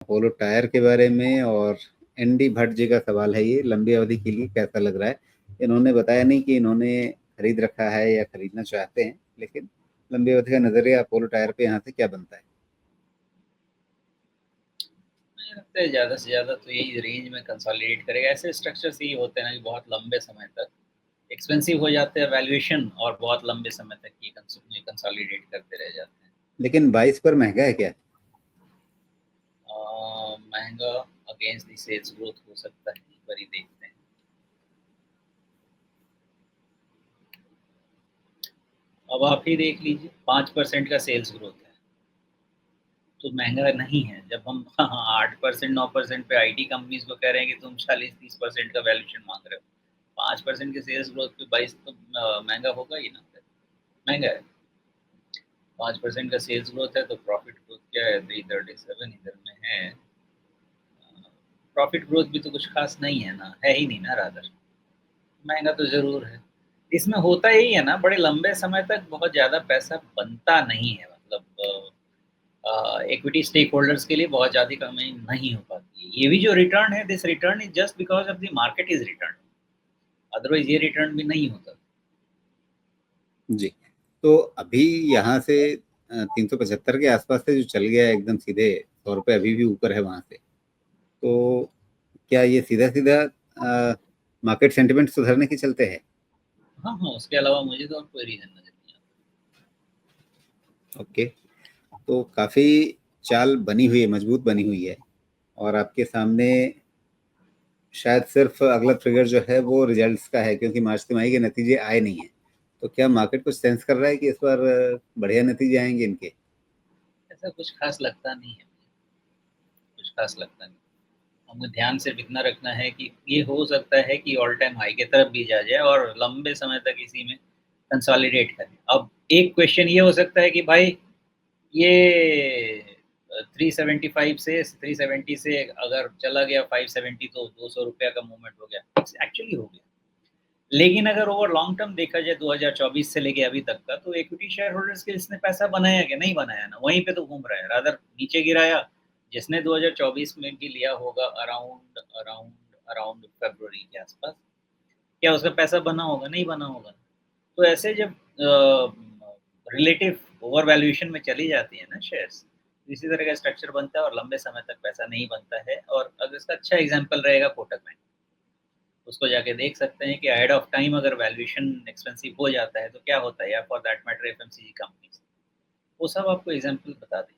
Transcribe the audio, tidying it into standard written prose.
Apollo tyre के बारे में, और एनडी भट्ट जी का सवाल है ये, लंबी अवधि के लिए कैसा लग रहा है। इन्होंने बताया नहीं कि इन्होंने खरीद रखा है या खरीदना चाहते हैं, लेकिन लंबी अवधि का नजरिया अपोलो टायर पे यहाँ से क्या बनता है। मुझे लगता है ज़्यादा से ज़्यादा तो यही रेंज में कंसोलिडेट करेगा। ऐसे स्ट्रक्चर्स ही होते हैं ना कि बहुत लंबे समय तक एक्सपेंसिव हो जाते हैं वैल्यूएशन, और बहुत लंबे समय तक ये कंसोलिडेट करते रह जाते हैं। लेकिन 22 पर महंगा है क्या। महंगा अगेंस्ट द सेल्स ग्रोथ हो सकता है, एक बार ही देखते हैं। अब आप ही देख लीजिए, 5% का सेल्स ग्रोथ है तो महंगा नहीं है। जब हम 8% 9% पे आईटी कंपनीज को कह रहे हैं कि तुम 40-30% का वैल्यूएशन मांग रहे हो, 5% के सेल्स ग्रोथ पे 22 तो महंगा होगा ही ना। महंगा है। 5% का सेल्स ग्रोथ है तो प्रॉफिट ग्रोथ क्या है, 337 इधर में है। प्रॉफिट ग्रोथ भी तो कुछ खास नहीं है ना, है ही नहीं ना रादर। महंगा तो जरूर है। इसमें होता यही है ना, बड़े लंबे समय तक बहुत ज्यादा पैसा बनता नहीं है, मतलब इक्विटी स्टेक होल्डर्स के लिए बहुत ज्यादा कमाई नहीं हो पाती है। ये भी जो रिटर्न है, this return is just because of the market is return, otherwise ये रिटर्न भी नहीं होता। जी, तो अभी यहाँ से 375 के आसपास से जो चल गया है एकदम सीधे, 100 रुपये अभी भी ऊपर है वहां से। तो क्या ये सीधा सीधा मार्केट सेंटिमेंट सुधरने के चलते हैं। हाँ हाँ, उसके अलावा मुझे तो और कोई रीजन नजर नहीं ओके, तो काफी चाल बनी हुई है, मजबूत बनी हुई है। और आपके सामने शायद सिर्फ अगला ट्रिगर जो है वो रिजल्ट्स का है, क्योंकि मार्च तिमाही के नतीजे आए नहीं हैं। तो क्या मार्केट कुछ सेंस कर रहा है कि इस बार बढ़िया नतीजे आएंगे इनके। आता। ऐसा कुछ खास लगता नहीं है, कुछ खास लगता नहीं। हमें ध्यान सिर्फ इतना रखना है कि ये हो सकता है कि ऑल टाइम हाई की तरफ भी जा जाए और लंबे समय तक इसी में कंसोलिडेट करें। अब एक क्वेश्चन ये हो सकता है कि भाई ये 375 से 370 से अगर चला गया 570 तो 200 रुपया का मूवमेंट हो गया, एक्चुअली हो गया। लेकिन अगर ओवर लॉन्ग टर्म देखा जाए 2024 से लेके अभी तक का, तो इक्विटी शेयर होल्डर्स के इसने पैसा बनाया क्या, नहीं बनाया ना, वहीं पे तो घूम रहा है, रादर नीचे गिराया। जिसने 2024 में भी लिया होगा अराउंड अराउंड अराउंड फरवरी के आसपास, क्या उसका पैसा बना होगा, नहीं बना होगा। तो ऐसे जब रिलेटिव ओवर वैल्यूएशन में चली जाती है ना शेयर्स, इसी तरह का स्ट्रक्चर बनता है और लंबे समय तक पैसा नहीं बनता है। और अगर इसका अच्छा एग्जाम्पल रहेगा कोटक बैंक, उसको जाके देख सकते हैं कि अहेड ऑफ टाइम अगर वैल्यूएशन एक्सपेंसिव हो जाता है तो क्या होता है, या for that matter FMCG companies, वो सब आपको एग्जांपल बता दें।